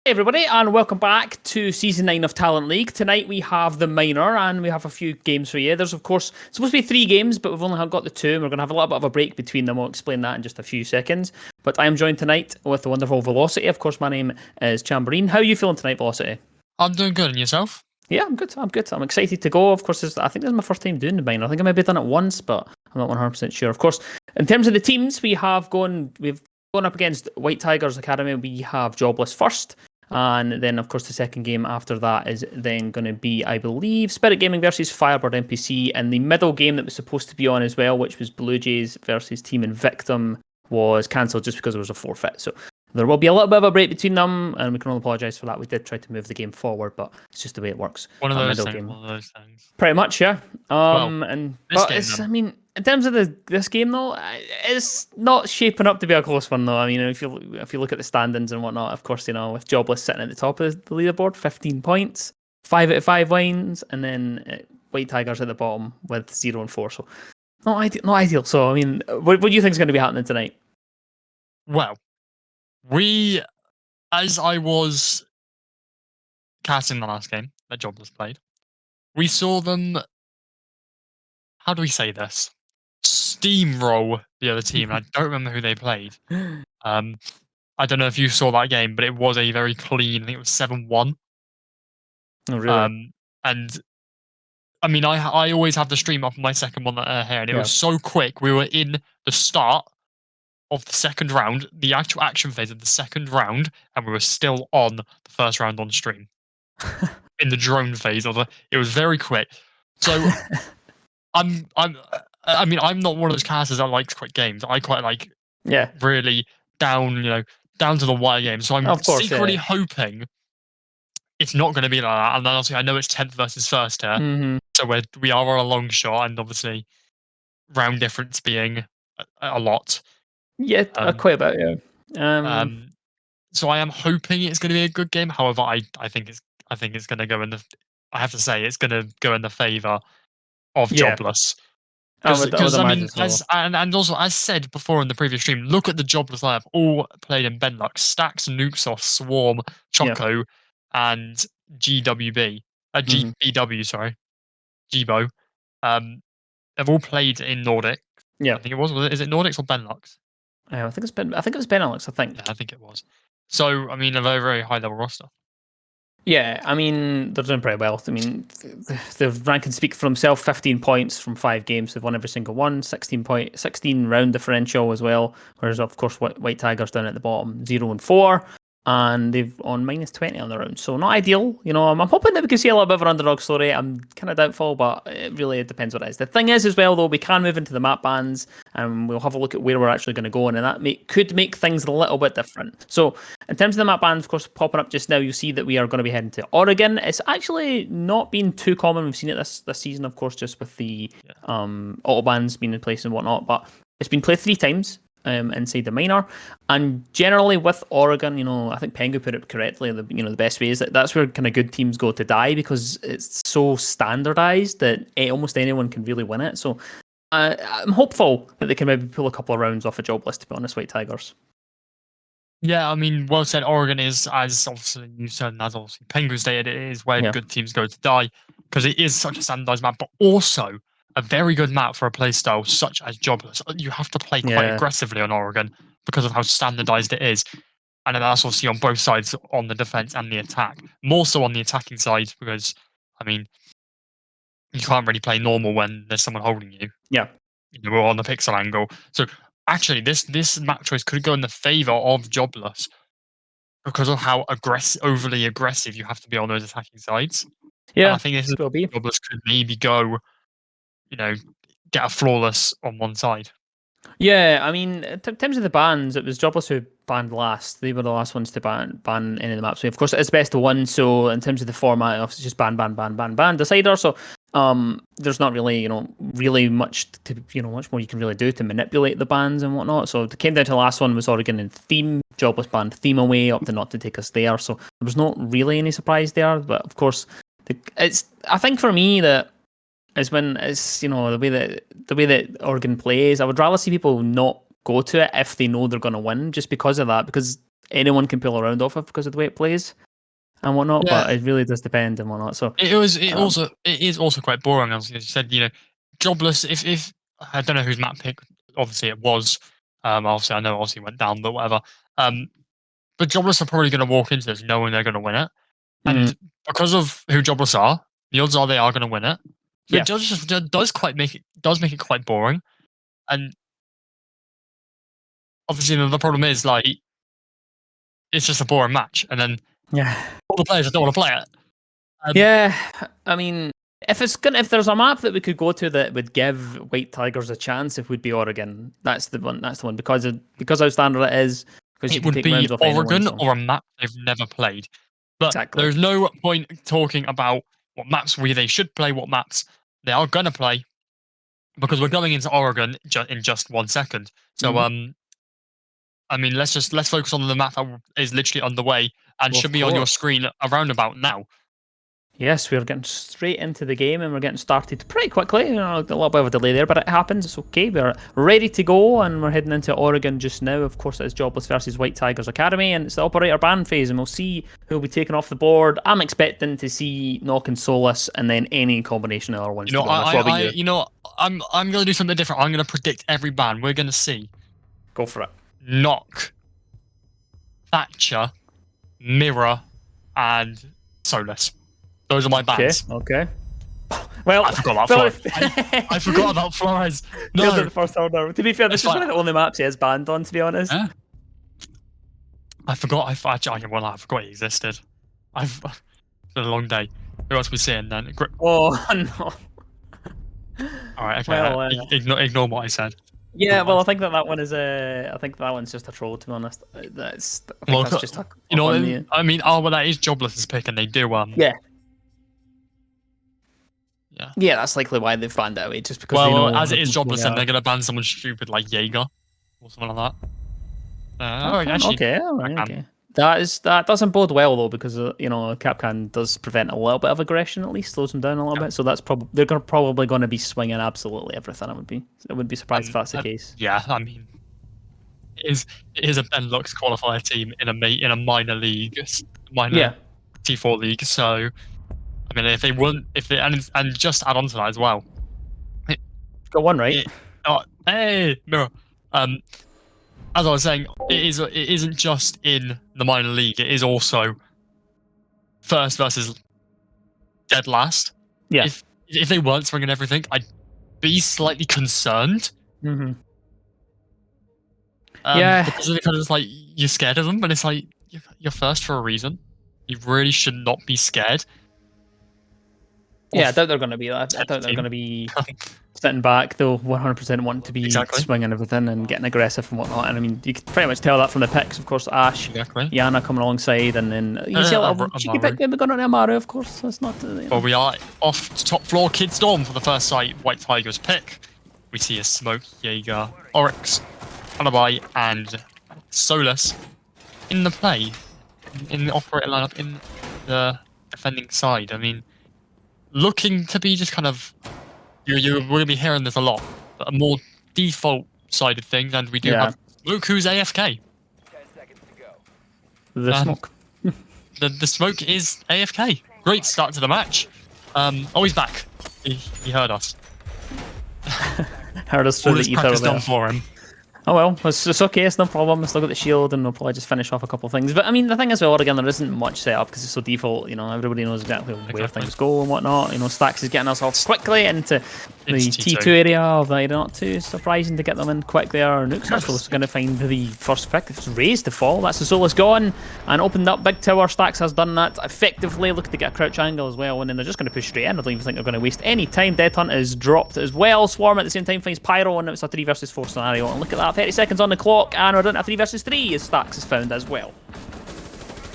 Hey everybody, and welcome back to Season 9 of Talent League. Tonight we have the minor, and we have a few games for you. There's, of course, supposed to be 3 games, but we've only got the 2, and we're going to have a little bit of a break between them. I'll explain that in just a few seconds. But I am joined tonight with the wonderful Velocity. Of course, my name is Chamberlain. How are you feeling tonight, Velocity? I'm doing good, and yourself? Yeah, I'm good. I'm excited to go. Of course, I think this is my first time doing the minor. I think I maybe done it once, but I'm not 100% sure. Of course, in terms of the teams, we've gone up against WhiteTigerZ Academy. We have Jobless first. And then, of course, the second game after that is then going to be, I believe, Spirit Gaming versus Firebird NPC. And the middle game that was supposed to be on as well, which was Blue Jays versus Team Invictum, was cancelled just because there was a forfeit. So there will be a little bit of a break between them, and we can only apologise for that. We did try to move the game forward, but it's just the way it works. One of those things. Pretty much, yeah. I mean, in terms of this game though, it's not shaping up to be a close one though. I mean, if you look at the standings and whatnot, of course, with Jobless sitting at the top of the leaderboard, 15 points, 5 out of 5 wins, and then WhiteTigerZ at the bottom with 0 and 4. So not ideal. So I mean, what do you think is going to be happening tonight? Well, as I was casting the last game that Jobless played, we saw them. How do we say this? Steamroll the other team. I don't remember who they played. I don't know if you saw that game, but it was a very clean. I think it was 7-1. Oh, really? And I mean, I always have the stream up on my second one here, and it was so quick. We were in the start of the second round, the actual action phase of the second round, and we were still on the first round on stream. In the drone phase of it was very quick. So I mean, I'm not one of those casters that likes quick games. I quite like really down to the wire games. So I'm secretly hoping it's not going to be like that. And then obviously I know it's 10th versus first here. Mm-hmm. So we are on a long shot, and obviously round difference being a lot. Yeah, quite a bit, yeah. So I am hoping it's going to be a good game. However, I think it's going to go in the. I have to say it's going to go in the favor of Jobless. Because I mean, and also as said before in the previous stream, look at the Jobless lineup, all played in Benlux: Stacks, Nuxos, Swarm, Choco, and GWB. GBW, sorry, Gbo. They've all played in Nordic. Yeah, I think it was. Is it Nordics or Benlux? I think it was Benelux. I think. Yeah, I think it was. So I mean, a very, very high level roster. Yeah, I mean, they're doing pretty well. I mean, the ranking speak for themselves. 15 points from 5 games. They've won every single one. 16 round differential as well. Whereas, of course, WhiteTigerZ down at the bottom, 0 and 4. And they've on minus 20 on the round. So not ideal. I'm hoping that we can see a little bit of an underdog story. I'm kind of doubtful, but it really depends what it is. The thing is, as well, though, we can move into the map bans, and we'll have a look at where we're actually going to go, and that could make things a little bit different. So in terms of the map bans, of course, popping up just now, you'll see that we are going to be heading to Oregon. It's actually not been too common. We've seen it this season, of course, just with the auto bans being in place and whatnot, but it's been played 3 times. Inside the minor, and generally with Oregon, I think Pengu put it correctly. The best way is that's where kind of good teams go to die, because it's so standardized that almost anyone can really win it. So I'm hopeful that they can maybe pull a couple of rounds off a Jobless, to be honest, WhiteTigerZ. Yeah, I mean, well said. Oregon is, as obviously you said, and as obviously Pengu stated, it is where good teams go to die, because it is such a standardized map, but also a very good map for a playstyle such as Jobless. You have to play quite aggressively on Oregon because of how standardized it is. And that's obviously on both sides, on the defense and the attack. More so on the attacking side, because, I mean, you can't really play normal when there's someone holding you. Yeah. We're on the pixel angle. So actually, this map choice could go in the favor of Jobless because of how overly aggressive you have to be on those attacking sides. Yeah, and I think this is Jobless could maybe go, get a flawless on one side. Yeah, I mean, in terms of the bans, it was Jobless who banned last. They were the last ones to ban any of the maps. So of course, it's best of 1. So in terms of the format, it's just ban decider. So there's not really, really much much more you can really do to manipulate the bans and whatnot. So it came down to the last one was Oregon and Theme. Jobless banned Theme away, up to not to take us there. So there was not really any surprise there. But of course, I think for me that is when it's the way that Oregon plays. I would rather see people not go to it if they know they're going to win, just because of that. Because anyone can pull around off of because of the way it plays and whatnot. Yeah. But it really does depend and whatnot. So it is also quite boring, as you said. Jobless. If I don't know whose map pick, obviously it was. Obviously I know obviously went down, but whatever. But Jobless are probably going to walk into this knowing they're going to win it, and because of who Jobless are, the odds are they are going to win it. So it does make it quite boring, and obviously the problem is like it's just a boring match, and then all the players don't want to play it. Yeah, I mean, if there's a map that we could go to that would give WhiteTigerZ a chance, it would be Oregon. That's the one. That's the one because how standard it is. Because it would be Oregon or a map they've never played. But there's no point talking about what maps they should play, what maps they are gonna play, because we're going into Oregon in just 1 second. So I mean, let's focus on the map that is literally underway and should be on your screen around about now. Yes, we're getting straight into the game and we're getting started pretty quickly. A little bit of a delay there, but it happens. It's okay. We're ready to go and we're heading into Oregon just now. Of course, it is Jobless versus WhiteTigerZ Academy and it's the operator ban phase and we'll see who'll be taken off the board. I'm expecting to see Knock and Solus and then any combination of other ones. I'm going to do something different. I'm going to predict every ban. We're going to see. Go for it. Knock, Thatcher, Mirror, and Solus. Those are my bans. Okay. Well, I forgot about Flores. I forgot about Flores. No, the first order. To be fair, this is one of the only maps he has banned on. To be honest, I forgot. I forgot he existed. It's been a long day. Who else we seeing then? Oh no! All right, okay. Well, ignore what I said. Yeah, well, I think that one is I think that one's just a troll. To be honest, that's just a. I mean, that is Jobless's pick, and they do Yeah, that's likely why they've banned it away, just because as it is Jobless, and they're going to ban someone stupid like Jaeger or something like that. Okay. That doesn't bode well though, because Capcan does prevent a little bit of aggression, at least slows them down a little bit. So that's they're probably going to be swinging absolutely everything. I wouldn't be surprised if that's the case. Yeah, I mean, it is a Benelux qualifier team in a minor league, T4 league. So. I mean, and just add on to that as well. Got one right. Hey, Mirror. As I was saying, it isn't just in the minor league. It is also first versus dead last. Yeah. If they weren't swinging everything, I'd be slightly concerned. Mm-hmm. Because it's kind of just like you're scared of them, but it's like you're first for a reason. You really should not be scared. Yeah, I doubt they're going to be that. I doubt they're going to be sitting back. They'll 100% want to be swinging everything and getting aggressive and whatnot. And I mean, you can pretty much tell that from the picks. Of course, Ash, Yana coming alongside, and then you see a little cheeky pick maybe going on Amaru, of course. That's not. Well, we are off to top floor. Kid Storm for the first sight. WhiteTigerZ pick. We see a Smoke, Jaeger, Oryx, Alibi, and Solus in the play, in the operator lineup, in the defending side. I mean. Looking to be just kind of, we're going to be hearing this a lot, but a more default side of things, and we do have Luke who's AFK. 10 seconds to go. The Smoke. the Smoke is AFK. Great start to the match. He's back. He heard us. Heard us through the ether done for him. Oh well, it's okay, it's no problem. Let's look at the shield and we'll probably just finish off a couple of things. But I mean, the thing is, well, again, there isn't much set up because it's so default. Everybody knows exactly where things go and whatnot. Stacks is getting us off quickly into the T2 area of the not too surprising to get them in quick there. Nuke's also going to find the first pick. It's raised to fall. That's the Solus gone and opened up big tower. Stacks has done that effectively. Looking to get a crouch angle as well, and then they're just going to push straight in. I don't even think they're going to waste any time. Death Hunt is dropped as well. Swarm at the same time finds Pyro, and it's a 3 versus 4 scenario. And look at that, 30 seconds on the clock. And we're down to 3 versus 3 as Stacks is found as well.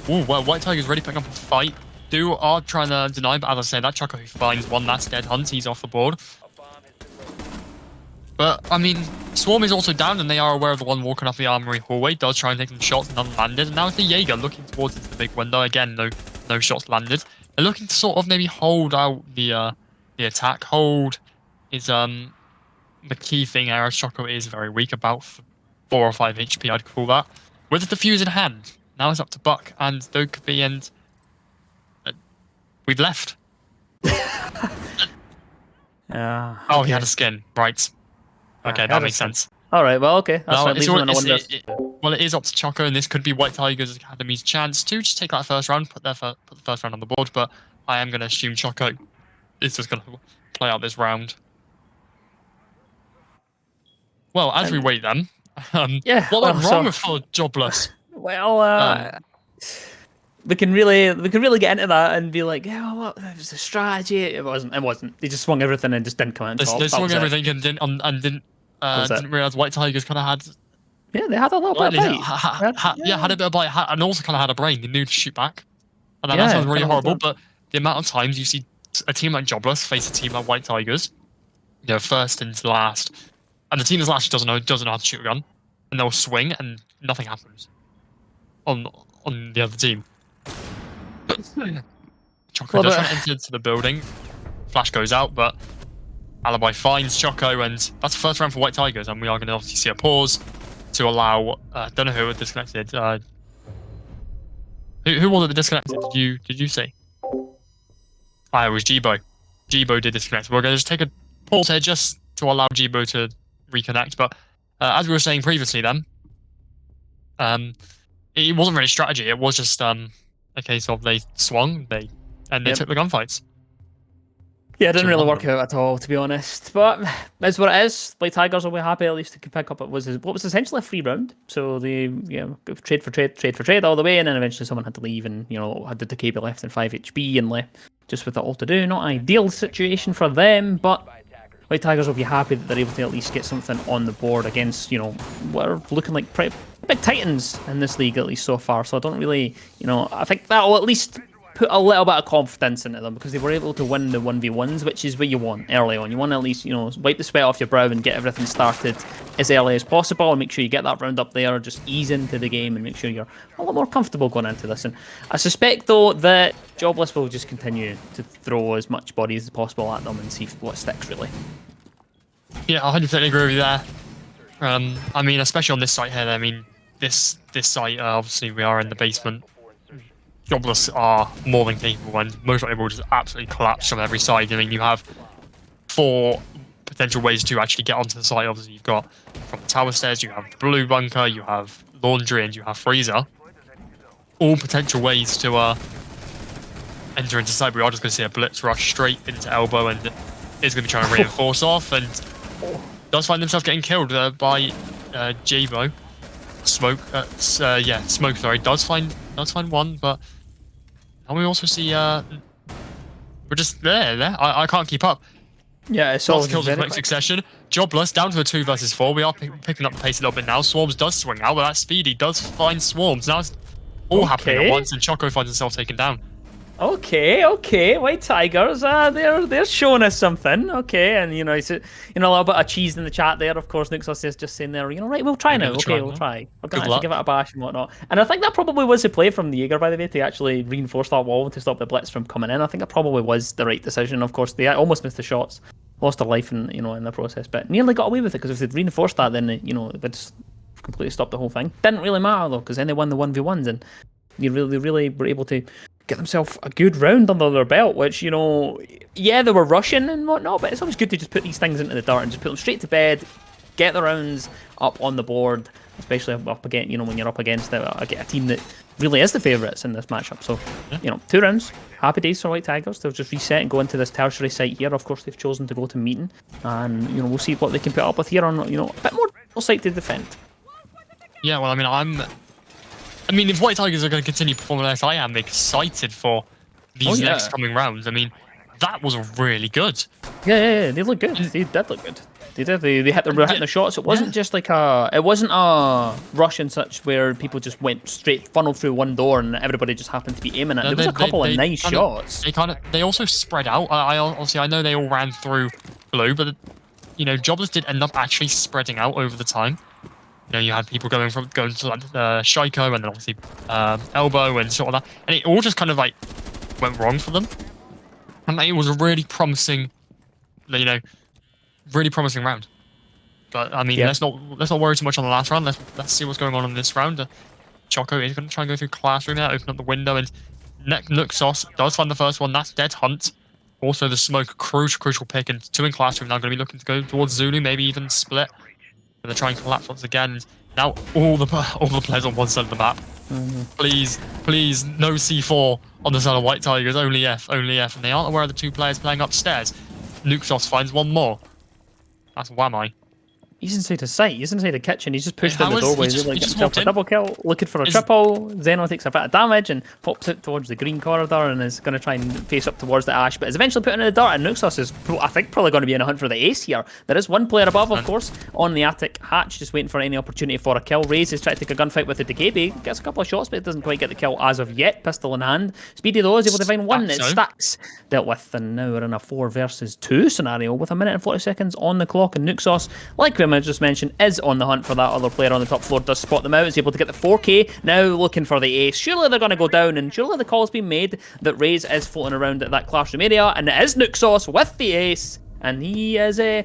Ooh, well, WhiteTigerZ ready picking up a fight. Are trying to deny, but as I say, that Chucker who finds one last Dead Hunt, he's off the board. But, I mean, Swarm is also down, and they are aware of the one walking up the armory hallway. Does try and take some shots, none landed. And now it's the Jaeger looking towards the big window. Again, no shots landed. They're looking to sort of maybe hold out the attack. Hold is the key thing here. Choco is very weak, about 4 or 5 HP, I'd call that. With the defuse in hand, Now it's up to Buck and Dokkaby, and we've left. Oh, he had a skin. Right. Okay, that makes sense. All right, well, okay. That's Well, fine. it is up to Choco, and this could be WhiteTigerZ Academy's chance to just take that first round, put the first round on the board, but I am going to assume Choco is just going to play out this round. Well, as we wait then, what went wrong for Jobless? Well, we can really get into that and be like, yeah, well, it was a strategy. It wasn't. They just swung everything and just didn't come out on top. They swung everything and didn't realize WhiteTigerZ kind of had. Yeah, they had a little bit of bite. Had a bit of bite, and also kind of had a brain. They knew to shoot back. And that sounds really horrible, but the amount of times you see a team like Jobless face a team like WhiteTigerZ, first into last, and the team that's last doesn't know how to shoot a gun, and they'll swing and nothing happens on the other team. Choco does enter into the building. Flash goes out, but Alibi finds Choco, and that's the first round for WhiteTigerZ, and we are going to obviously see a pause to allow. Don't know who disconnected. Who was it that disconnected? Did you see? It was Jibo. Jibo did disconnect. We're going to just take a pause here just to allow Jibo to reconnect. But as we were saying previously, then it wasn't really strategy. It was just a case of they swung, they took the gunfights. Yeah, it didn't really work out at all, to be honest. But that's what it is. WhiteTigerZ will be happy at least to pick up what was essentially a free round. So they trade for trade all the way, and then eventually someone had to leave, and had the Dokkaby left in 5 HP and left just with it all to do. Not ideal situation for them, but WhiteTigerZ will be happy that they're able to at least get something on the board against what are looking like pretty big titans in this league, at least so far. So I don't really, I think that will at least put a little bit of confidence into them, because they were able to win the 1v1s, which is what you want early on. You want to at least, wipe the sweat off your brow and get everything started as early as possible, and make sure you get that round up there, just ease into the game and make sure you're a lot more comfortable going into this. And I suspect, though, that Jobless will just continue to throw as much bodies as possible at them and see what sticks, really. Yeah, 100% agree with you there. I mean, especially on this site here, I mean, this site, obviously we are in the basement. Jobless are more than capable, and most likely will just absolutely collapse from every side. I mean, you have 4 potential ways to actually get onto the site. Obviously, you've got from the tower stairs, you have the blue bunker, you have laundry, and you have freezer. All potential ways to enter into site. We are just going to see a blitz rush straight into elbow, and is going to be trying to reinforce off, and does find himself getting killed by Jibo. Smoke, sorry, does find one, but and we also see we're just there. I can't keep up. Yeah, it's all kills in quick succession. Jobless down to a 2 versus 4. We are picking up the pace a little bit now. Swarms does swing out, but that Speedy does find Swarms. Now it's all happening at once, and Choco finds himself taken down. Okay, WhiteTigerZ, they're showing us something. Okay, and it's a little bit of cheese in the chat there. Of course, Nuxos is just saying there, right, we'll try now. Okay, we'll try. We're going to actually give it a bash and whatnot. And I think that probably was the play from the Jaeger, by the way, to actually reinforce that wall to stop the blitz from coming in. I think that probably was the right decision. Of course, they almost missed the shots, lost their life in the process, but nearly got away with it, because if they'd reinforced that, then it would just completely stop the whole thing. Didn't really matter though, because then they won the 1v1s, and they really were able to get themselves a good round under their belt, which, they were rushing and whatnot, but it's always good to just put these things into the dirt and just put them straight to bed, get the rounds up on the board, especially up against, when you're up against a team that really is the favourites in this matchup. So, 2 rounds, happy days for WhiteTigerZ. They'll just reset and go into this tertiary site here. Of course, they've chosen to go to Meeting, and, we'll see what they can put up with here on, a bit more site to defend. Yeah, well, I mean, if WhiteTigerZ are going to continue performing like this, I am excited for these next coming rounds. I mean, that was really good. Yeah, they look good. They did look good. They did. They hit the shots. It wasn't just like it wasn't a rush and such where people just went straight funnel through one door and everybody just happened to be aiming at it. There was a couple of nice shots. They also spread out. I know they all ran through blue, but Jobless did end up actually spreading out over the time. You had people going to like Shiko, and then obviously elbow and sort of that, and it all just kind of like went wrong for them. And it was a really promising, really promising round. But I mean, let's not worry too much on the last round. Let's see what's going on in this round. Choco is going to try and go through Classroom there, open up the window, and Nuxos does find the first one. That's Dead Hunt. Also, the smoke, crucial pick, and 2 in Classroom now going to be looking to go towards Zulu, maybe even split. But they're trying to collapse once again. And now all the players on one side of the map. Please, no C4 on the side of WhiteTigerZ. Only F, and they aren't aware of the 2 players playing upstairs. Nuxos finds one more. That's Whammy. He's inside his site. He's inside the kitchen. He's just pushed in the He doorway. just- He's he like just getting himself walked a in. double kill, looking for a triple. Zeno takes a bit of damage and pops out towards the green corridor and is going to try and face up towards the ash, but is eventually put in the dirt. And Nuxos is, I think, probably going to be in a hunt for the ace here. There is one player above, of course, on the attic hatch, just waiting for any opportunity for a kill. Raze is trying to take a gunfight with the Decay. Gets a couple of shots, but it doesn't quite get the kill as of yet. Pistol in hand. Speedy, though, is able to find one. It stacks. Dealt with, and now we're in a 4 versus 2 scenario with 1 minute and 40 seconds on the clock. And Nuxos, like we just mentioned, is on the hunt for that other player on the top floor. Does spot them out, is able to get the 4K, now looking for the ace. Surely they're going to go down, and surely the call's been made that Raze is floating around at that Classroom area, and it is Nuxos with the ace, and he is he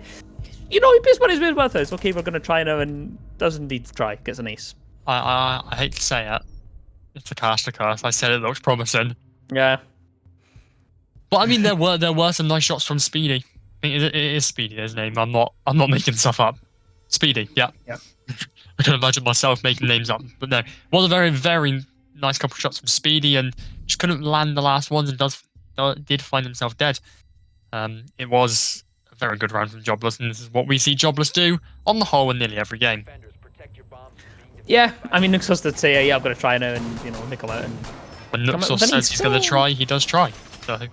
puts money's made with us. Okay, we're going to try now, and does indeed try, gets an ace. I hate to say it. It's a caster curse. I said it looks promising. Yeah. But I mean, there were some nice shots from Speedy. I think it is Speedy, his name. I'm not making stuff up. Speedy, yeah. I can imagine myself making names up, but no. It was a very, very nice couple of shots from Speedy, and just couldn't land the last ones, and did find himself dead. It was a very good round from Jobless, and this is what we see Jobless do on the whole in nearly every game. Yeah, I mean, Nuxos did say, yeah, I'm going to try now, and nickel out. And when Nuxos says he's going to try, he does try.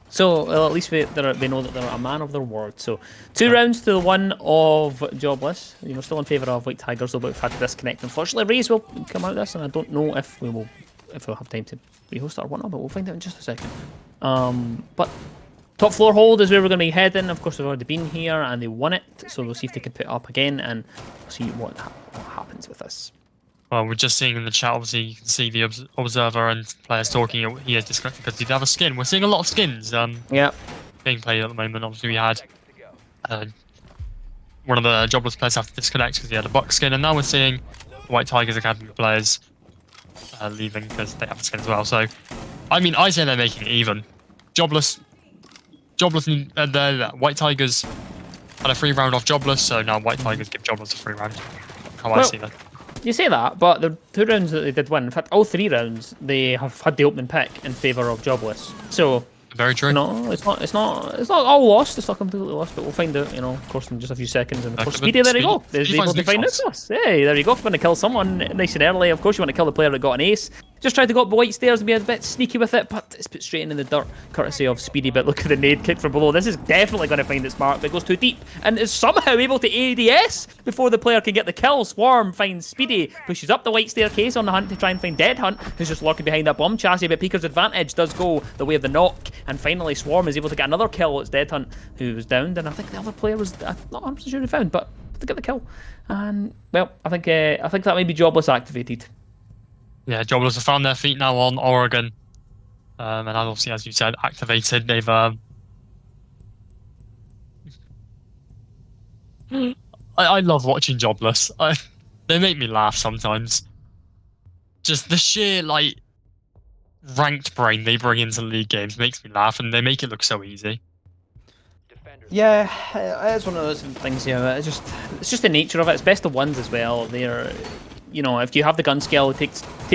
So well, at least they know that they're a man of their word. So 2 rounds to the 1 of Jobless. Still in favour of WhiteTigerZ, but we've had to disconnect. Unfortunately, Raze will come out of this, and I don't know if we'll have time to rehost it or whatnot, but we'll find out in just a second. But top floor hold is where we're going to be heading. Of course, they've already been here and they won it, so we'll see if they can put it up again and see what happens with this. Well, we're just seeing in the chat, obviously, you can see the observer and players talking. He is disconnected because he did have a skin. We're seeing a lot of skins being played at the moment. Obviously, we had one of the Jobless players have to disconnect because he had a buck skin, and now we're seeing WhiteTigerZ Academy players leaving because they have a skin as well. So, I mean, I say they're making it even. Jobless and WhiteTigerZ had a free round off Jobless, so now WhiteTigerZ give Jobless a free round. How I see that. You say that, but the 2 rounds that they did win, in fact, all 3 rounds, they have had the opening pick in favour of Jobless. So, very true. No, it's not all lost. It's not completely lost, but we'll find out, of course, in just a few seconds. And of course, Speedy, there you go. He's able to find Nuxos. Hey, there you go. If you're going to kill someone nice and early, of course you want to kill the player that got an ace. Just tried to go up the white stairs and be a bit sneaky with it, but it's put straight in the dirt, courtesy of Speedy. But look at the nade kick from below. This is definitely going to find its mark, but it goes too deep and is somehow able to ADS before the player can get the kill. Swarm finds Speedy, pushes up the white staircase on the hunt to try and find Dead Hunt, who's just lurking behind that bomb chassis. But Peeker's advantage does go the way of the knock, and finally Swarm is able to get another kill. It's Dead Hunt who was downed, and I think the other player was not 100% sure who found, but to get the kill. And well, I think that may be Jobless activated. Yeah, Jobless have found their feet now on Oregon, and obviously, as you said, activated. They've I love watching Jobless. They make me laugh sometimes. Just the sheer ranked brain they bring into league games makes me laugh, and they make it look so easy. Yeah, it's one of those things. Yeah, it's just the nature of it. It's best of ones as well. They're, if you have the gun skill, take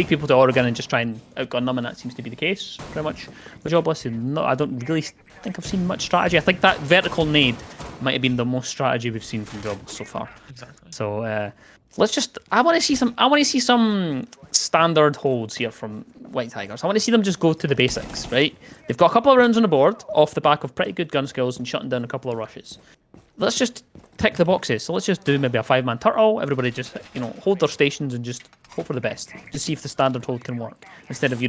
people to Oregon and just try and outgun them, and that seems to be the case pretty much with Jobless. I don't really think I've seen much strategy. I think that vertical nade might have been the most strategy we've seen from Jobless so far. Exactly. So let's just. I want to see some standard holds here from WhiteTigerZ. I want to see them just go to the basics, right? They've got a couple of rounds on the board off the back of pretty good gun skills and shutting down a couple of rushes. Let's just tick the boxes. So let's just do maybe a 5-man turtle. Everybody just, hold their stations and just hope for the best. Just see if the standard hold can work. Instead of,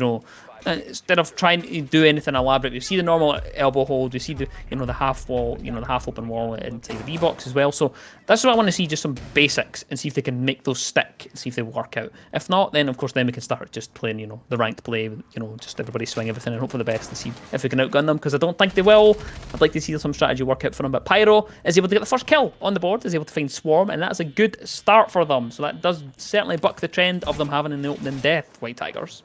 instead of trying to do anything elaborate, we see the normal elbow hold, we see the the half wall, the half open wall inside the V box as well. So that's what I want to see, just some basics, and see if they can make those stick, and see if they work out. If not, then of course we can start just playing the ranked play, just everybody swing everything and hope for the best and see if we can outgun them, because I don't think they will. I'd like to see some strategy work out for them. But Pyro is able to get the first kill on the board, is able to find Swarm, and that's a good start for them. So that does certainly buck the trend of them having in the opening death, White Tigers.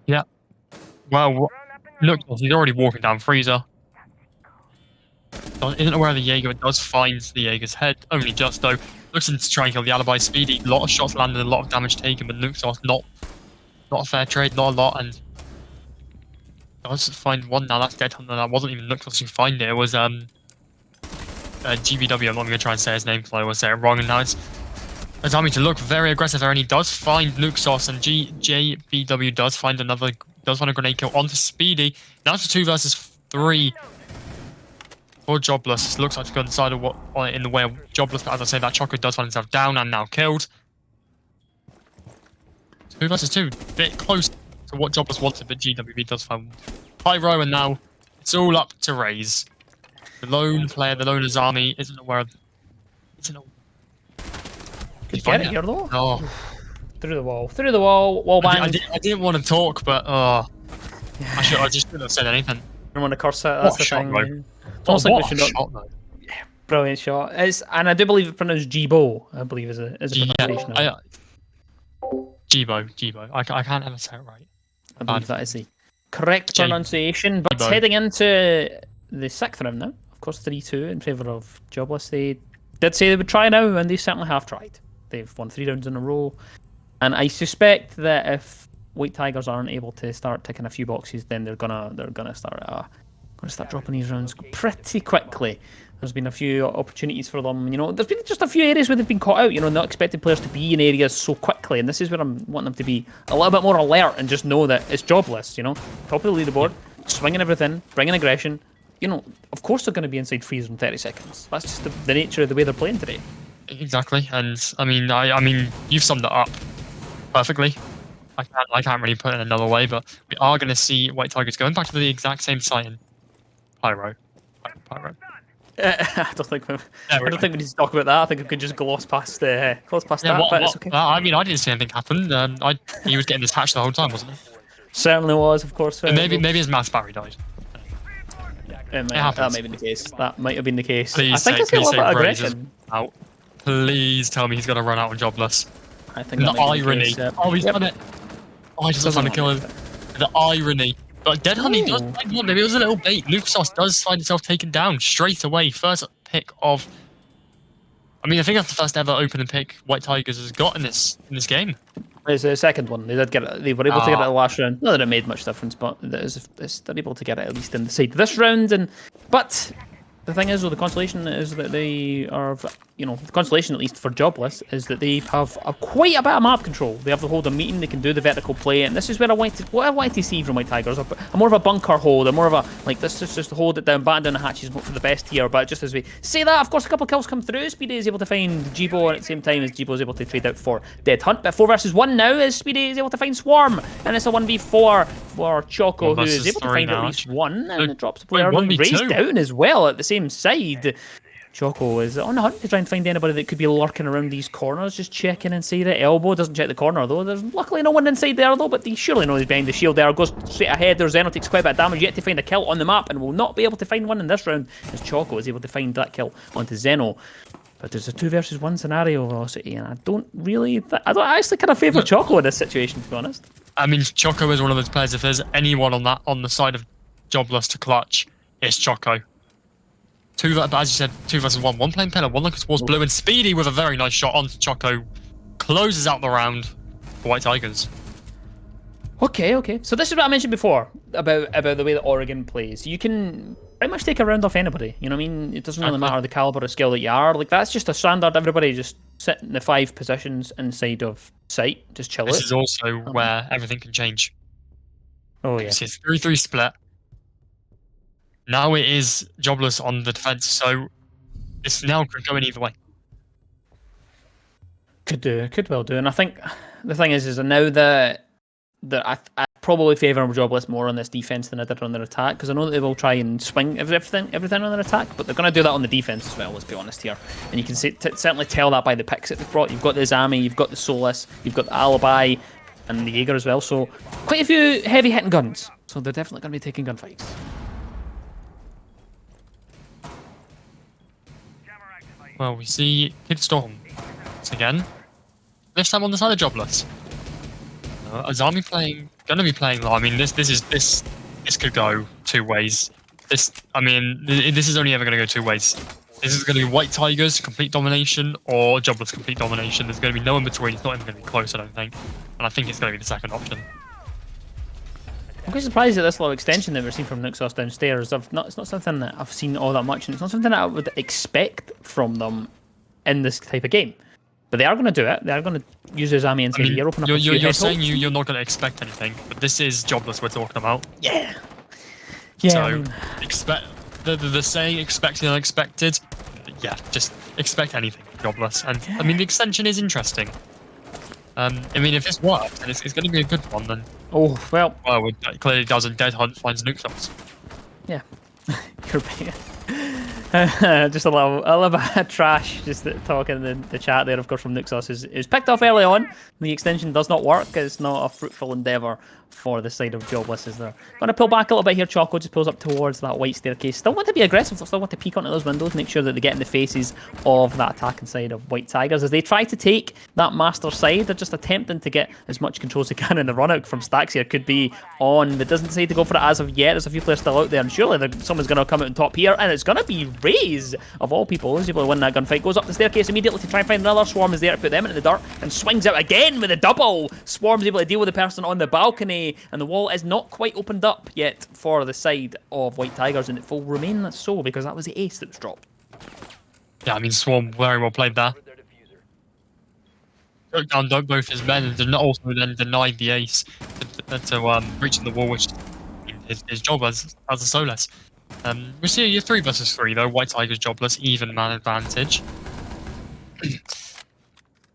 Yeah. Well, look, he's already walking down Freezer. Isn't aware of the Jaeger. It does find the Jaeger's head. Only just, though. Looks to try and kill the alibi. Speedy. A lot of shots landed, a lot of damage taken, but Luxos not a fair trade, not a lot. And does find one now. That's Dead Hunter. That wasn't even Luxos who find it. It was GBW. I'm not going to try and say his name because I always say it wrong. And now it's Azami to look very aggressive there, and he does find Luxos, and JBW does find a grenade kill onto Speedy. Now it's a 2 versus 3 for Jobless. It looks like it's going inside of in the way of Jobless, but as I say, that Choco does find himself down and now killed. 2 versus 2, bit close to what Jobless wanted, but GWB does find Pyro, and now it's all up to Raze. The lone player, the lone Azami, isn't aware of. Did you get it here though? No. Through the wall, wall bang. I didn't want to talk, but I just shouldn't have said anything. I don't want to curse it, that's the thing. Brilliant shot. And I do believe it's pronounced Jibo, I believe is a pronunciation. Jibo. I can't ever say it right. I believe that is the correct pronunciation. But heading into the 6th round now, of course 3-2 in favour of Jobless. They did say they would try now, and they certainly have tried. They've won 3 rounds in a row. And I suspect that if White Tigers aren't able to start ticking a few boxes, then they're gonna start dropping these rounds pretty quickly. There's been a few opportunities for them. There's been just a few areas where they've been caught out. Not expecting players to be in areas so quickly, and this is where I'm wanting them to be a little bit more alert and just know that it's Jobless. Top of the leaderboard, swinging everything, bringing aggression. Of course they're going to be inside freezer in 30 seconds. That's just the nature of the way they're playing today. Exactly, and I mean, you've summed it up perfectly. I can't really put it another way, but we are going to see White Tigers going back to the exact same site in Pyro. I don't think we need to talk about that. I think we could just gloss past that. But it's okay. I mean, I didn't see anything happen. He was getting detached the whole time, wasn't he? Certainly was, of course. Maybe his mouse battery died. That might have been the case. That might have been the case. Please I think say, it's a little bit of aggression. Out. Please tell me he's going to run out on Jobless. I think the irony. Case, Oh, he's done it. Oh, I just was trying to kill him. The irony. But Dead Honey does find one. Maybe it was a little bait. Luxos does find himself taken down straight away. First pick of. I mean, I think that's the first ever opening pick White Tigers has got in this game. It's the second one. They did get it. They were able to get it the last round. Not that it made much difference, but they're able to get it at least in the side of this round. But the thing is, though, the consolation is that they are, the consolation at least for Jobless is that they have quite a bit of map control. They have the hold of meeting, they can do the vertical play, and this is where I want to see from White Tigers. A more of a bunker hold, a more of a this is just to hold it down, batten down the hatches, and hope for the best here. But just as we say that, of course, a couple of kills come through. Speedy is able to find Jibo, and at the same time as Jibo is able to trade out for Dead Hunt. But 4 versus 1 now as Speedy is able to find Swarm, and it's a 1v4 for Choco, who is able to find at least one, and it drops the player raised down as well at the same side. Choco is on the hunt to try and find anybody that could be lurking around these corners, just checking inside it. Elbow doesn't check the corner though. There's luckily no one inside there though, but he surely knows he's behind the shield there. Goes straight ahead. There's Zeno takes quite a bit of damage, yet to find a kill on the map, and will not be able to find one in this round as Choco is able to find that kill onto Zeno. But there's a 2 versus 1 scenario velocity, and I don't actually kind of favour Choco in this situation, to be honest. I mean, Choco is one of those players. If there's anyone on the side of Jobless to clutch, it's Choco. But as you said, 2 versus 1. One playing pillar, one looking towards blue, and Speedy with a very nice shot onto Choco closes out the round for White Tigers. Okay. So this is what I mentioned before about the way that Oregon plays. You can pretty much take a round off anybody. You know what I mean? It doesn't really matter the caliber of skill that you are. Like, that's just a standard. Everybody just sit in the 5 positions inside of sight, just chill it. This is also where everything can change. Oh yeah. It's a 3-3 split. Now it is Jobless on the defense, so this now could go in either way. Could well do, and I think the thing is now that I probably favour Jobless more on this defense than I did on their attack, because I know that they will try and swing everything on their attack, but they're going to do that on the defense as well. Let's be honest here, and you can certainly tell that by the picks that they've brought. You've got the Zami, you've got the Solus, you've got the Alibi, and the Jaeger as well. So quite a few heavy hitting guns. So they're definitely going to be taking gunfights. Well, we see Kid Storm once again. This time on the side of Jobless. Azami gonna be playing low. I mean, this could go two ways. This is only ever gonna go two ways. This is gonna be WhiteTigerZ complete domination or Jobless complete domination. There's gonna be no in between. It's not even gonna be close, I don't think. And I think it's gonna be the second option. I'm quite surprised at this little extension that we're seeing from Nuxos downstairs. It's not something that I've seen all that much, and it's not something that I would expect from them in this type of game. But they are going to do it. They are going to use their Zami inside here, open up a few You're saying you're not going to expect anything, but this is Jobless we're talking about. Yeah. Yeah. So expect the saying expect the unexpected. Yeah, just expect anything, Jobless. And I mean the extension is interesting. I mean if this works, then it's going to be a good one then. Oh well. Well, it clearly doesn't. Dead Hunt finds Nuxos. Yeah. You're right. Just a little bit of trash, just talking in the chat there, of course, from Nuxos is picked off early on. The extension does not work. It's not a fruitful endeavour for the side of Jobless. Is there going to pull back a little bit here? Choco just pulls up towards that white staircase. Still want to be aggressive. Still want to peek onto those windows, make sure that they get in the faces of that attacking side of WhiteTigerZ as they try to take that master side. They're just attempting to get as much control as they can, and the run out from Stacks here could be on, but doesn't decide to go for it as of yet. There's a few players still out there, and surely someone's going to come out on top here, and it's going to be Raze of all people who's able to win that gunfight. Goes up the staircase immediately to try and find another. Swarm is there to put them into the dirt and swings out again with a double. Swarm's able to deal with the person on the balcony, and the wall is not quite opened up yet for the side of WhiteTigerZ, and it will remain so because that was the ace that was dropped. Yeah, I mean Swarm very well played there. Broke down both his men and did also then denied the ace to reaching the wall, which is his job as a Solus. We see a 3 versus 3 though. WhiteTigerZ Jobless, even man advantage.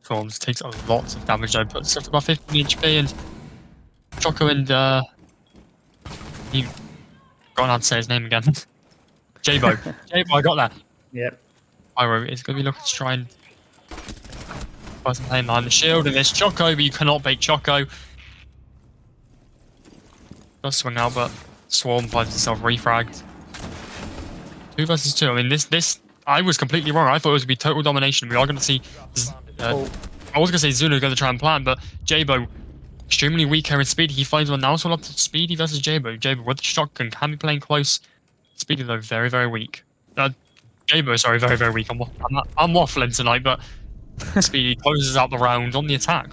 Swarms takes a lot of damage though, puts up about 15 HP, and Choco and he got on to say his name again. Jabo. Jabo, I got that. Yep. Pyro is going to be looking to try and person playing behind the shield, and there's Choco, but you cannot bait Choco. Does swing out, but Swarm finds himself refragged. 2 versus 2. I mean, this I was completely wrong. I thought it was going to be total domination. We are going to see. I was going to say Zulu going to try and plan, but Jabo, extremely weak here in speed. He finds one now, so up to Speedy versus Jabo. Jabo with the shotgun can be playing close. Speedy though, very, very weak. Jabo, sorry, very, very weak. I'm waffling tonight, but Speedy closes out the round on the attack.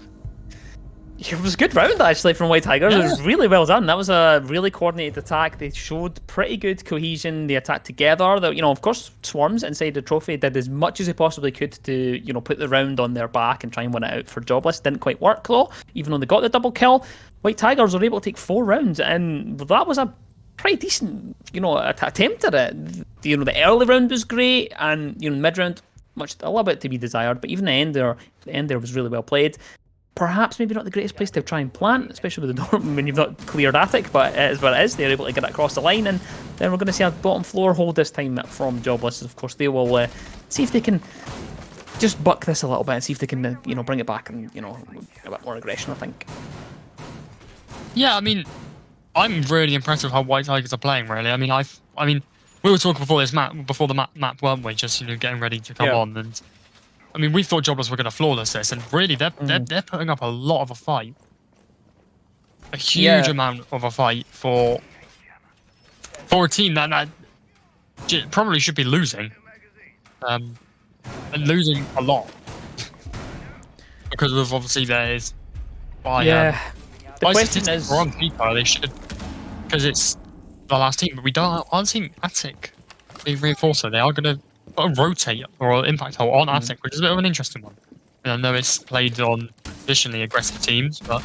It was a good round actually from WhiteTigerZ. Yeah. It was really well done. That was a really coordinated attack. They showed pretty good cohesion. They attacked together. You know, of course, Swarms inside the trophy did as much as they possibly could to, you know, put the round on their back and try and win it out for Jobless. Didn't quite work though, even though they got the double kill. WhiteTigerZ were able to take 4 rounds, and that was a pretty decent, you know, attempt at it. You know, the early round was great, and you know, mid round a little bit to be desired. But even the end there was really well played. Perhaps maybe not the greatest place to try and plant, especially with the door when you've not cleared attic, but it is what it is. They're able to get it across the line, and then we're going to see a bottom floor hold this time from Jobless. Of course, they will see if they can just buck this a little bit and see if they can, you know, bring it back and, you know, a bit more aggression, I think. Yeah, I mean, I'm really impressed with how WhiteTigerZ are playing. Really, I mean, we were talking before the map, weren't we? Just, you know, getting ready to come on, and I mean, we thought Jobless were going to flawless this, and really, they're putting up a lot of a fight, a huge amount of a fight for a team that probably should be losing, and losing a lot because of obviously there is the question is on paper they should, because it's the last team, but we aren't seeing Attic being reinforced. So they are going to rotate or impact hole on Attic, which is a bit of an interesting one. And I know it's played on traditionally aggressive teams, but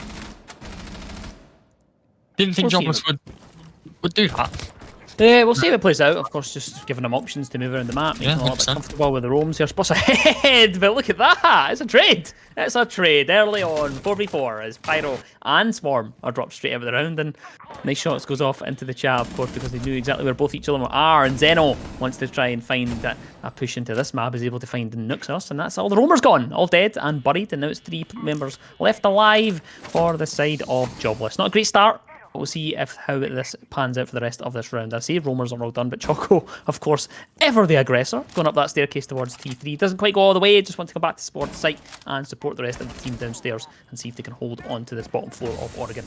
didn't think Jobless would do that. We'll see how it plays out. Of course, just giving them options to move around the map, making them a little bit 100%. comfortable with the roams here. Spots ahead, but look at that. It's a trade. It's a trade early on, 4v4, as Pyro and Swarm are dropped straight out of the round. And nice shots goes off into the chat, of course, because they knew exactly where both each of them are. And Zeno wants to try and find that a push into this map, is able to find Nuxus, and that's all. The roamers gone, all dead and buried, and now it's 3 members left alive for the side of Jobless. Not a great start. We'll see how this pans out for the rest of this round. I say roamers are all done, but Choco, of course, ever the aggressor, going up that staircase towards T3. Doesn't quite go all the way, just want to come back to support the site and support the rest of the team downstairs and see if they can hold on to this bottom floor of Oregon.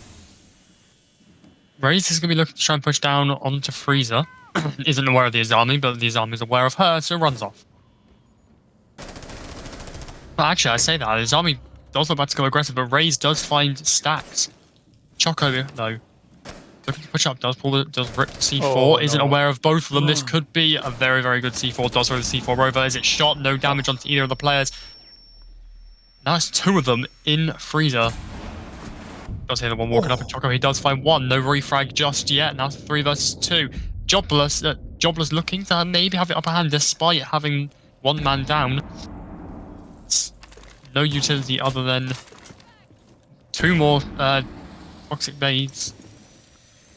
Raze is going to be looking to try and push down onto Freezer. Isn't aware of the Azami, but the Azami is aware of her, so runs off. Well, actually, I say that. The Azami does look about to go aggressive, but Raze does find stacks. Choco, though, looking to push up, does rip the C4, isn't aware of both of them. This could be a very, very good C4, does throw the C4 over. Is it shot? No damage onto either of the players. Now it's 2 of them in Freezer. Does hear the one walking up at Choco. He does find 1. No refrag just yet. Now it's 3 versus 2. Jobless looking to maybe have the upper hand despite having 1 man down. It's no utility other than 2 more toxic baits.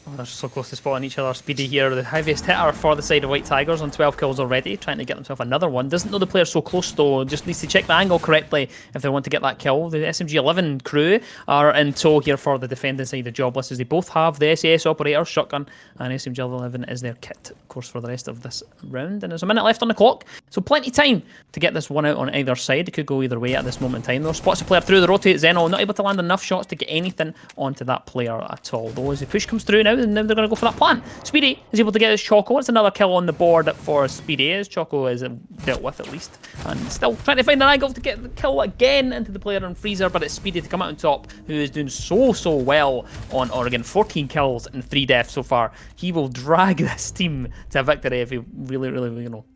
Oh, they're so close to spotting each other. Speedy here, the heaviest hitter for the side of WhiteTigerZ on 12 kills already, trying to get himself another one. Doesn't know the player's so close though, just needs to check the angle correctly if they want to get that kill. The SMG-11 crew are in tow here for the defending side of Jobless, as they both have the SAS operator, shotgun, and SMG-11 is their kit, of course, for the rest of this round. And there's a minute left on the clock, so plenty of time to get this one out on either side. It could go either way at this moment in time though. Spots a player through the rotate. Zeno not able to land enough shots to get anything onto that player at all, though, as the push comes through now, and now they're going to go for that plan. Speedy is able to get his Choco. It's another kill on the board for Speedy, as Choco is dealt with at least, and still trying to find an angle to get the kill again into the player on Freezer, but it's Speedy to come out on top, who is doing so well on Oregon. 14 kills and 3 deaths so far. He will drag this team to victory if he really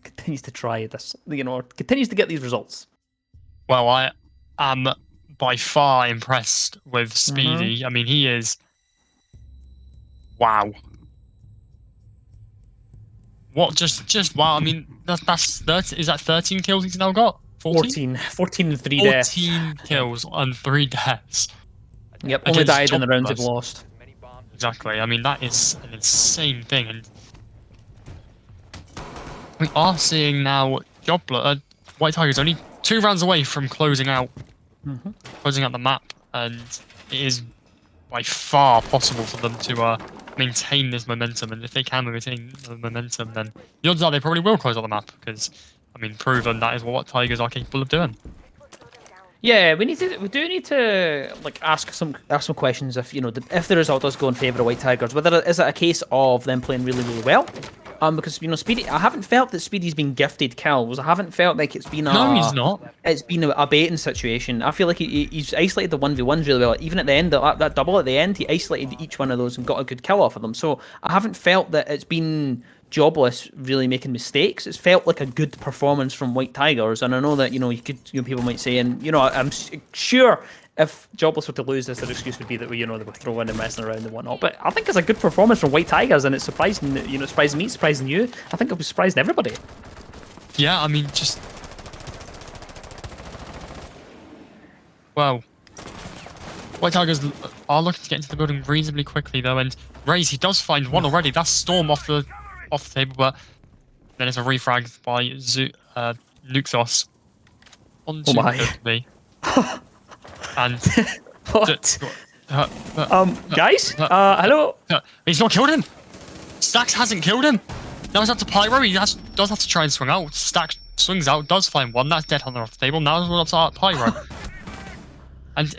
continues to try this, continues to get these results. Well, I am by far impressed with Speedy. I mean, he is. Wow. What? Just wow. I mean, that's 30, is that 13 kills he's now got? 14 and 3 deaths. 14 kills and 3 deaths. Yep, only died in the rounds they've lost. Exactly. I mean, that is an insane thing, and we are seeing now WhiteTigerZ only 2 rounds away from closing out the map, and it is by far possible for them to maintain this momentum. And if they can maintain the momentum, then the odds are they probably will close out the map, because I mean, proven that is what WhiteTigerZ are capable of doing. Yeah, we do need to like ask some questions if if the result does go in favour of WhiteTigerZ. Whether is it a case of them playing really well? Because Speedy, I haven't felt that Speedy's been gifted kills. I haven't felt like it's been no, he's not. It's been a baiting situation. I feel like he's isolated the 1v1s really well. Even at the end, that double at the end, he isolated each one of those and got a good kill off of them. So I haven't felt that it's been Jobless really making mistakes. It's felt like a good performance from WhiteTigerZ, and I know that people might say, and I'm sure if Jobless were to lose this, their excuse would be that they were throwing and messing around and whatnot. But I think it's a good performance from WhiteTigerZ, and it's surprising. Surprising me, surprising you. I think it was surprising everybody. Yeah, I mean, well, WhiteTigerZ are looking to get into the building reasonably quickly though, and Raze, he does find 1 already. That's Storm off the table, but then it's a refrag by Nuxos onto me. And what? Guys, hello. He's not killed him. Stacks hasn't killed him. Now it's up to Pyro. He does have to try and swing out. Stacks swings out, does find 1. That's dead hunter off the table. Now it's up to Pyro. And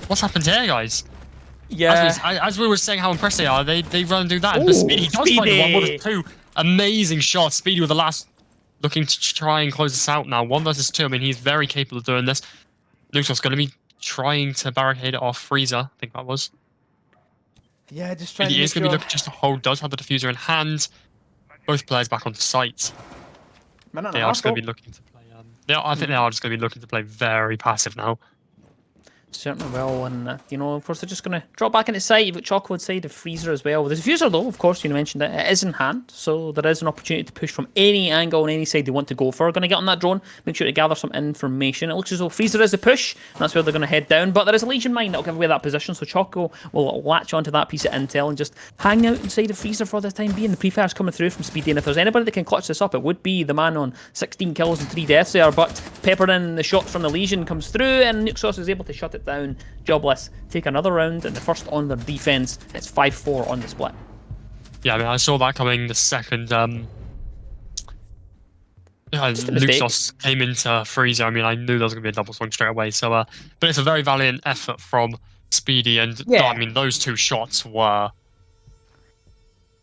what's happened here, guys? Yeah. As we were saying how impressed they are, they run and do that. But Speedy does find 1 with 2 amazing shots. Speedy with the last, looking to try and close this out now. 1 versus 2. I mean, he's very capable of doing this. Nuxos going to be trying to barricade it off Freezer. I think that was. Yeah, just trying. He is going to be looking just to hold. Does have the diffuser in hand. Both players back onto site. They are just going to be looking to play. I think they are just going to be looking to play very passive now. Certainly will, and you know, of course, they're just going to drop back into sight. You've got Choco inside the freezer as well. The diffuser, though, of course, you mentioned it is in hand, so there is an opportunity to push from any angle on any side they want to go for. Going to get on that drone, make sure to gather some information. It looks as though freezer is the push, and that's where they're going to head down. But there is a Legion mine that'll give away that position, so Choco will latch onto that piece of intel and just hang out inside the freezer for the time being. The pre-fire's coming through from Speedy, and if there's anybody that can clutch this up, it would be the man on 16 kills and 3 deaths there. But peppering the shot from the Legion comes through, and Nuxos is able to shut it down. Jobless take another round, and the first on their defense. It's 5-4 on the split. Yeah, I mean, I saw that coming the second. Nuxos came into freezer. I mean, I knew there was going to be a double swing straight away. So, but it's a very valiant effort from Speedy, and I mean, those 2 shots were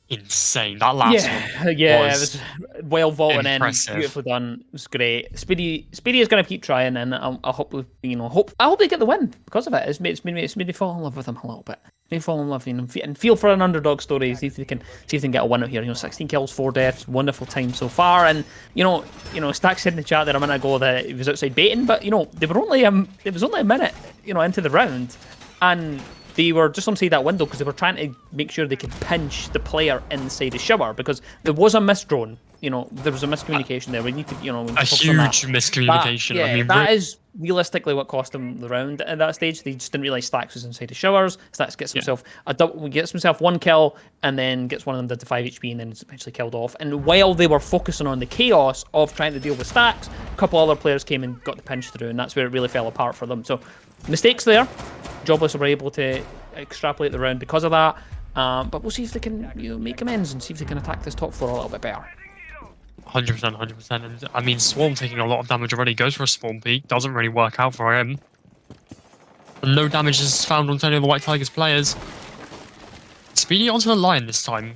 insane. That last one, it was well vaulted in, impressive. beautifully done. It was great. Speedy is going to keep trying, and I hope I hope they get the win because of it. It's made me fall in love with them a little bit. Made me fall in love, and feel for an underdog story. See if they can get a win out here. 16 kills, 4 deaths, wonderful time so far. And Stack said in the chat there a minute ago that he was outside baiting, but they were only it was only a minute into the round, and they were just inside that window because they were trying to make sure they could pinch the player inside the shower, because there was a missed drone. There was a miscommunication there. We need to, a huge miscommunication. I mean, that is realistically what cost them the round at that stage. They just didn't realize Stacks was inside the showers. Stacks gets himself gets himself 1 kill, and then gets one of them down to 5 HP, and then is eventually killed off. And while they were focusing on the chaos of trying to deal with Stacks, a couple other players came and got the pinch through, and that's where it really fell apart for them. So mistakes there. Jobless were able to extrapolate the round because of that. But we'll see if they can make amends and see if they can attack this top floor a little bit better. 100%. And I mean, Swarm taking a lot of damage already, goes for a Spawn peek, doesn't really work out for him. And no damage is found on any of the WhiteTigerZ players. Speedy onto the line this time.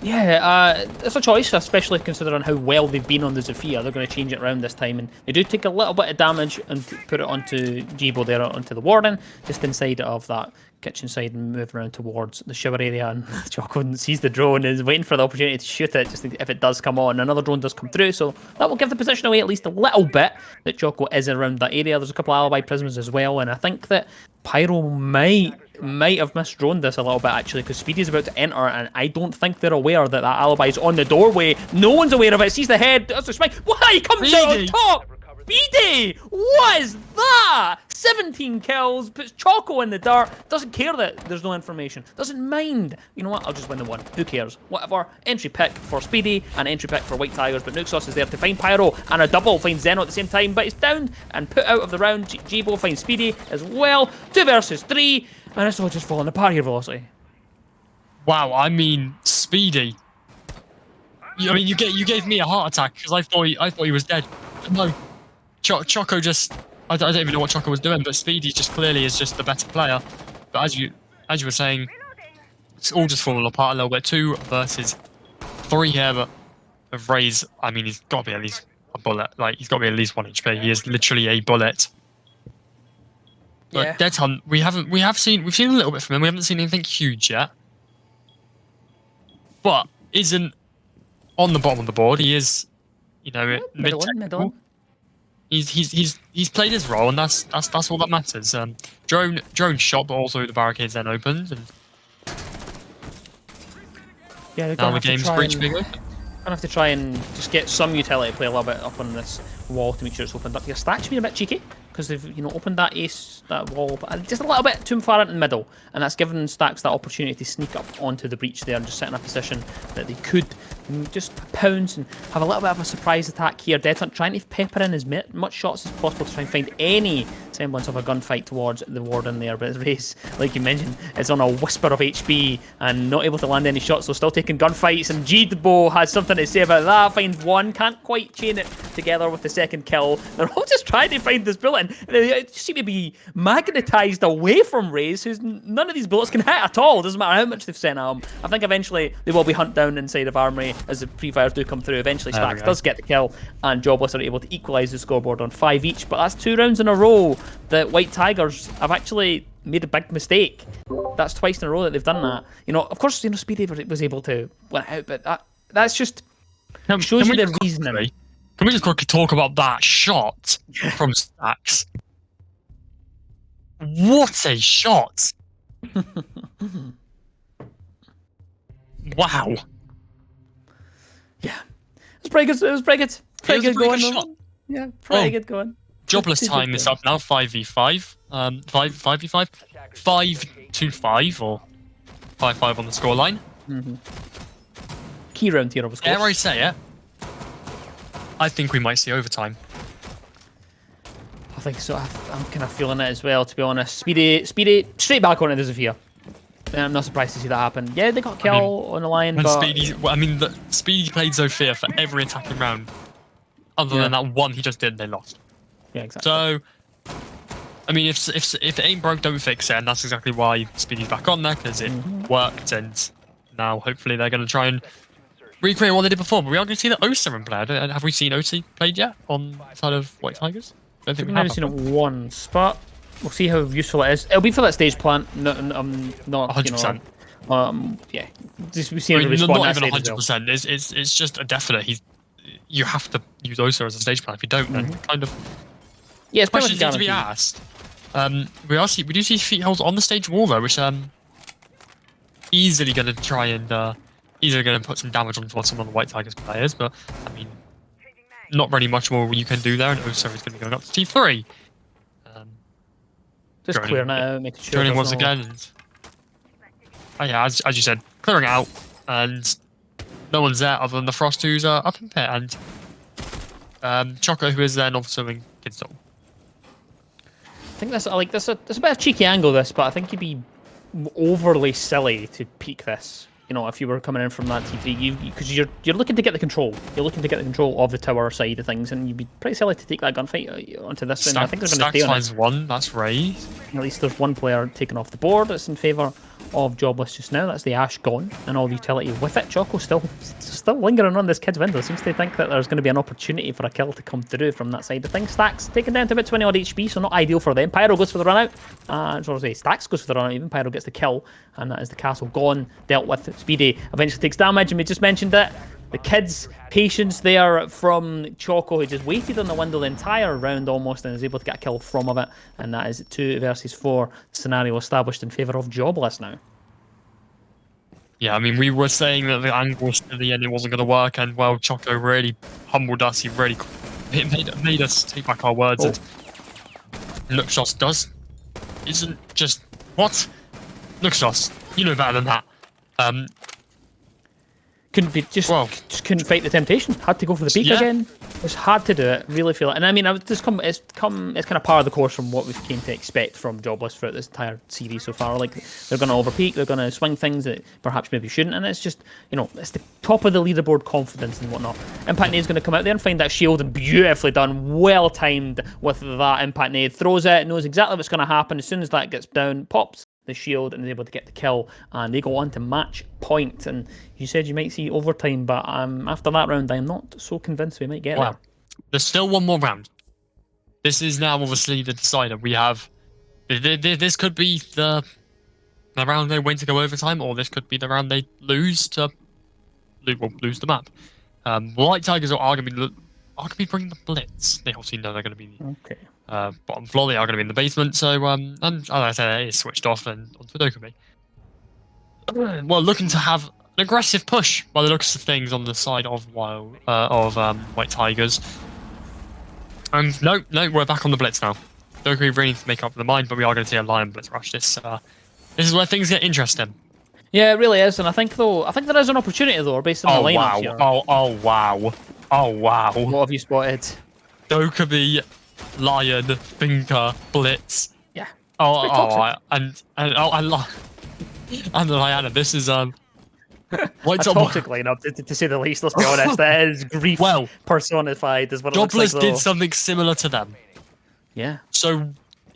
Yeah, it's a choice, especially considering how well they've been on the Zofia. They're going to change it around this time, and they do take a little bit of damage and put it onto Jibo there, onto the Warden, just inside of that kitchen side, and move around towards the shower area. And Choco sees the drone and is waiting for the opportunity to shoot it, just if it does come on. Another drone does come through, so that will give the position away at least a little bit that Choco is around that area. There's a couple of alibi prisms as well, and I think that Pyro might have misdroned this a little bit, actually, because Speedy's about to enter, and I don't think they're aware that alibi's on the doorway. No one's aware of it. Sees the head, does the smite. Why? He comes out on top! Speedy! What is that? 17 kills, puts Choco in the dirt, doesn't care that there's no information, doesn't mind. You know what? I'll just win the one. Who cares? Whatever. Entry pick for Speedy and entry pick for WhiteTigerZ, but Nuxos is there to find Pyro, and a double finds Zeno at the same time, but he's down and put out of the round. Jibo finds Speedy as well. 2 versus 3, and it's all just falling apart here, Velocity. Wow, I mean, Speedy. I mean, you gave me a heart attack because I thought he was dead. No. Choco just, I don't even know what Choco was doing, but Speedy just clearly is just the better player. But as you were saying, it's all just falling apart a little bit. 2 versus 3 here, but of Raze, I mean, he's got to be at least a bullet. Like, he's got to be at least 1 HP. He is literally a bullet. But Yeah. Dead Hunt, we've seen a little bit from him. We haven't seen anything huge yet, but isn't on the bottom of the board. He is, Middle. He's played his role, and that's all that matters. Drone shot, but also the barricades then opened, and now the game's breach big open. Gonna have to try and just get some utility play a little bit up on this wall to make sure it's opened up. Your Stack's been a bit cheeky because they've opened that wall, but just a little bit too far into the middle, and that's given Stacks that opportunity to sneak up onto the breach there and just sit in a position that they could just pounce and have a little bit of a surprise attack here. Dead Hunt trying to pepper in as much shots as possible to try and find any semblance of a gunfight towards the Warden there, but Raze, like you mentioned, is on a whisper of HP and not able to land any shots, so still taking gunfights, and Jibo has something to say about that. Finds one, can't quite chain it together with the second kill. They're all just trying to find this bullet, and they seem to be magnetized away from Raze, who's none of these bullets can hit at all. Doesn't matter how much they've sent at him. I think eventually they will be hunt down inside of Armory as the pre-fires do come through. Eventually Stacks does get the kill, and Jobless are able to equalise the scoreboard on 5 each, but that's 2 rounds in a row that WhiteTigerZ have actually made a big mistake. That's twice in a row that they've done that. Of course, Speedy was able to win out, but that's just shows you the reasoning. Can we just quickly talk about that shot from Stacks? What a shot! Wow. Yeah. It was pretty good. It was pretty good. Pretty good going. Shot. Yeah, pretty good going. Jobless time is up now. 5v5. 5v5. 5-5 or 5-5 on the scoreline. Key round here, of course. Dare I say it? I think we might see overtime. I think so. I'm kind of feeling it as well, to be honest. Speedy, straight back on it, Zafir. I'm not surprised to see that happen. Yeah, they got kill on the line, but... Speedy played Zofia for every attacking round. Other than that one he just did, they lost. Yeah, exactly. So, I mean, if it ain't broke, don't fix it, and that's exactly why Speedy's back on there, because it worked, and now hopefully they're going to try and recreate what they did before. But we are going to see the OSA in play. Have we seen OT played yet on the side of WhiteTigerZ? I don't think we have. I've never seen it once, but we'll see how useful it is. It'll be for that stage plant. Not 100%. Yeah, just we've seen it respawn. Not even 100%. It's just a definite. You have to use OSA as a stage plan. If you don't, then kind of. Yeah, it's questions need to be asked. We do see feet holes on the stage wall though, which easily going to try and easily going to put some damage onto some of the WhiteTigerZ players. But I mean, not really much more you can do there, and OSA is going to be going up to T3. Just clearing it out, making sure. Joining once again. And, yeah, as you said, clearing it out, and no one's there other than the Frost who's up in pit, and Choco who is there not serving Kidstone. I think that's a bit of a cheeky angle, this, but I think you'd be overly silly to peek this. You know, if you were coming in from that T3, because you're looking to get the control. You're looking to get the control of the tower side of things, and you'd be pretty silly to take that gunfight onto this. And I think they're going to stay on it. One, that's Ray. At least there's one player taken off the board that's in favour of Jobless just now. That's the Ash gone, and all the utility with it. Choco still lingering on this kid's window. Seems to think that there's going to be an opportunity for a kill to come through from that side of things. Stacks taken down to about 20 odd HP, so not ideal for them. Pyro goes for the run out. Stacks goes for the run out. Even Pyro gets the kill, and that is the castle gone. Dealt with. Speedy eventually takes damage, and we just mentioned it. The kids' patience there from Choco, who just waited on the window the entire round almost and is able to get a kill from it. And that is 2 versus 4 scenario established in favour of Jobless now. Yeah, I mean, we were saying that the angle was to the end, it wasn't going to work, and well, Choco really humbled us. He really made us take back our words. And Nuxos isn't just what? Nuxos, you know better than that. Couldn't be just couldn't fight the temptation. Had to go for the peak again. It's hard to do it. Really feel it. And I mean, it's kind of par of the course from what we've came to expect from Jobless throughout this entire series so far. Like, they're going to overpeak, they're going to swing things that perhaps maybe shouldn't, and it's just, you know, it's the top of the leaderboard confidence and whatnot. Impact Nade's going to come out there and find that shield, and beautifully done, well timed with that Impact Nade. Throws it, knows exactly what's going to happen. As soon as that gets down, pops the shield and is able to get the kill, and they go on to match point. And you said you might see overtime, but after that round, I'm not so convinced we might get there. There's still one more round. This is now obviously the decider. We have this could be the round they win to go overtime, or this could be the round they lose to lose the map. WhiteTigerZ are going to be bringing the blitz. They obviously know they're going to be bottom floor. They are going to be in the basement. So and as I said, it is switched off and onto Dokumi. Well, looking to have an aggressive push by the looks of things on the side of WhiteTigerZ. No, we're back on the blitz now. Dokumi really needs to make up their mind, but we are going to see a Lion blitz rush. This is where things get interesting. Yeah, it really is, and I think there is an opportunity though, based on the lineup here. Oh wow! What have you spotted? Dokumi, Lion, Finker, blitz. Yeah. And Diana. This is a toxic lineup, to say the least. Let's be honest. That is grief personified. Is what Jobless it looks like, did something similar to them. Yeah. So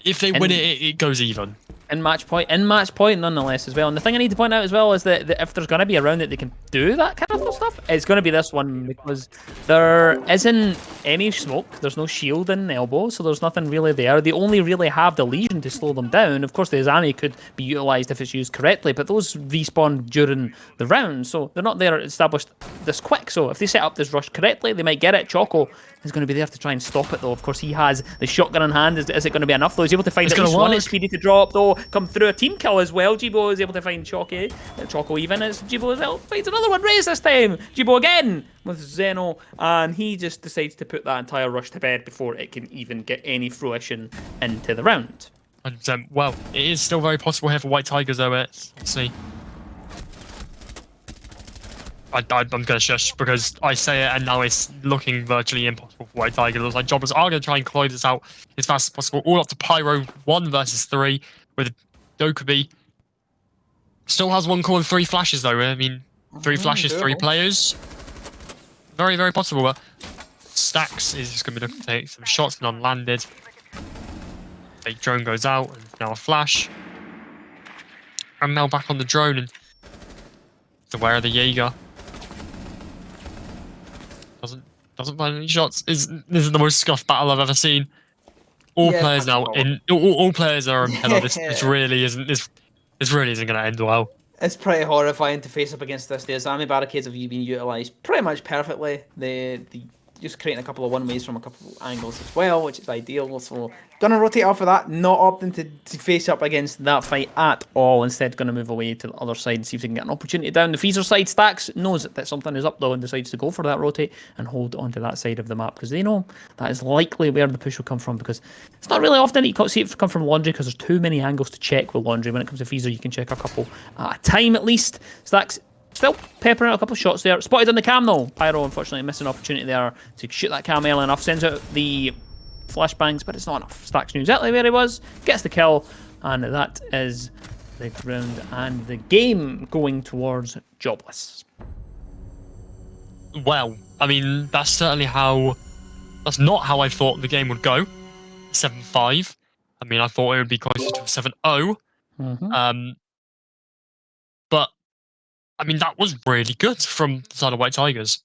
if they win it, it goes even. In match point, nonetheless, as well. And the thing I need to point out as well is that if there's going to be a round that they can do that kind of stuff, it's going to be this one because there isn't any smoke. There's no shield in elbow, so there's nothing really there. They only really have the Legion to slow them down. Of course, the Azami could be utilized if it's used correctly, but those respawn during the round, so they're not there established this quick. So if they set up this rush correctly, they might get it. Choco is going to be there to try and stop it, though. Of course, he has the shotgun in hand. Is it going to be enough, though? He's able to find at least one. It's Speedy to drop, though. Come through a team kill as well. Jibo is able to find Choco. Choco even as Jibo as well. Finds another one. Raise this time. Jibo again with Zeno. And he just decides to put that entire rush to bed before it can even get any fruition into the round. 100%. Well, it is still very possible here for WhiteTigerZ, though. Let's see. I'm going to shush because I say it and now it's looking virtually impossible for WhiteTigerZ. It looks like Jobless are going to try and close this out as fast as possible. All up to Pyro 1 versus 3 with Dokubi. Still has one core and 3 flashes though. I mean, 3 flashes, 3 players. Very, very possible. But Stacks is just going to be looking to take some shots, none landed. Fake drone goes out and now a flash. And now back on the drone and aware of the Jaeger. Doesn't find any shots. This is the most scuffed battle I've ever seen. All players now all players are in hell. This really isn't going to end well. It's pretty horrifying to face up against this. The Azami barricades have been utilised pretty much perfectly. The just creating a couple of one-ways from a couple of angles as well, which is ideal. So gonna rotate off of that, not opting to face up against that fight at all. Instead, gonna move away to the other side and see if they can get an opportunity down the freezer side. Stacks knows that something is up though and decides to go for that rotate and hold onto that side of the map because they know that is likely where the push will come from because it's not really often that you can't see it come from Laundry because there's too many angles to check with Laundry. When it comes to freezer, you can check a couple at a time at least. Stacks still peppering out a couple of shots there. Spotted on the cam though. Pyro unfortunately missed an opportunity there to shoot that cam early enough. Sends out the flashbangs, but it's not enough. Stacks knew exactly where he was. Gets the kill, and that is the round and the game going towards Jobless. Well, I mean, that's certainly how... That's not how I thought the game would go. 7-5. I mean, I thought it would be closer to a 7-0. But I mean, that was really good from the side of WhiteTigerZ.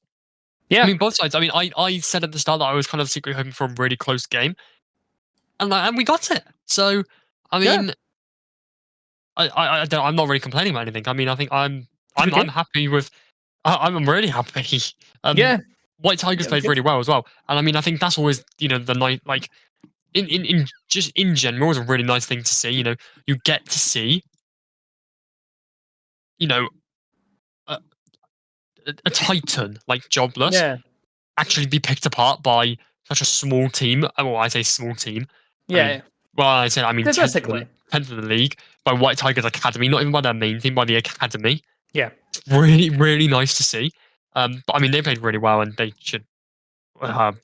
Yeah. I mean, both sides. I mean, I said at the start that I was kind of secretly hoping for a really close game. And we got it. So, I mean, I'm not really complaining about anything. I mean, I think I'm happy with... I'm really happy. WhiteTigerZ played really well as well. And I mean, I think that's always, the night, like, in general, is a really nice thing to see. You get to see, a titan like Jobless actually be picked apart by such a small team. Well, I say small team. I mean 10th of the league by WhiteTigerZ Academy, not even by their main team, by the academy. Yeah. It's really, really nice to see. But I mean, they played really well and they should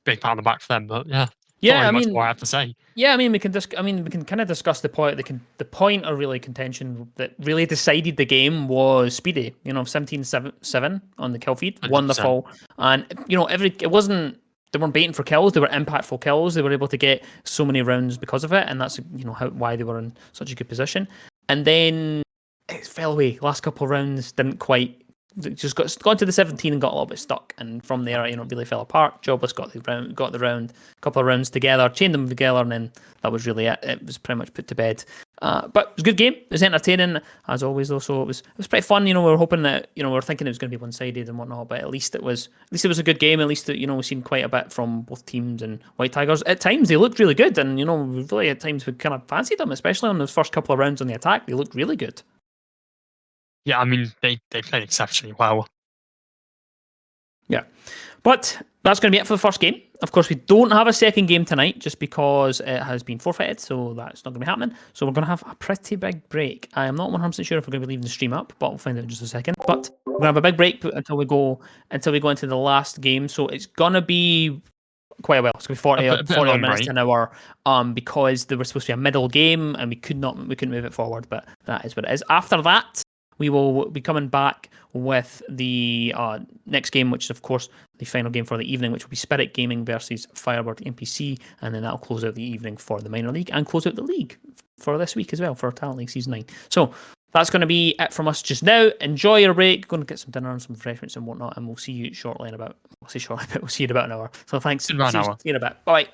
big pat on the back for them. But I mean, more I have to say. Yeah, I mean, we can kind of discuss the point. The point of really contention that really decided the game was Speedy. 17-7 on the kill feed, 100%. wonderful, and it wasn't. They weren't baiting for kills. They were impactful kills. They were able to get so many rounds because of it, and that's why they were in such a good position. And then it fell away. Last couple of rounds didn't quite. Just got to the 17 and got a little bit stuck, and from there, really fell apart. Jobless got the round, a couple of rounds together, chained them together, and then that was really it. It was pretty much put to bed. But it was a good game. It was entertaining as always, though. So it was pretty fun. We were hoping that we were thinking it was going to be one-sided and whatnot, but at least it was a good game. At least we've seen quite a bit from both teams, and WhiteTigerZ at times they looked really good, and really at times we kind of fancied them, especially on those first couple of rounds on the attack. They looked really good. Yeah, I mean, they played exceptionally well. Yeah. But that's going to be it for the first game. Of course, we don't have a second game tonight just because it has been forfeited, so that's not going to be happening. So we're going to have a pretty big break. I am not 100% sure if we're going to be leaving the stream up, but we'll find out in just a second. But we're going to have a big break until we go into the last game. So it's going to be quite a while. It's going to be 40 minutes to an hour because there was supposed to be a middle game and we couldn't move it forward, but that is what it is. After that, we will be coming back with the next game, which is, of course, the final game for the evening, which will be Spirit Gaming versus Firebird NPC, and then that'll close out the evening for the minor league and close out the league for this week as well for Talent League Season 9. So that's going to be it from us just now. Enjoy your break. Going to get some dinner and some refreshments and whatnot, and we'll see you shortly in about. We'll see you in about an hour. So thanks. In about an hour. See you in a bit. Bye.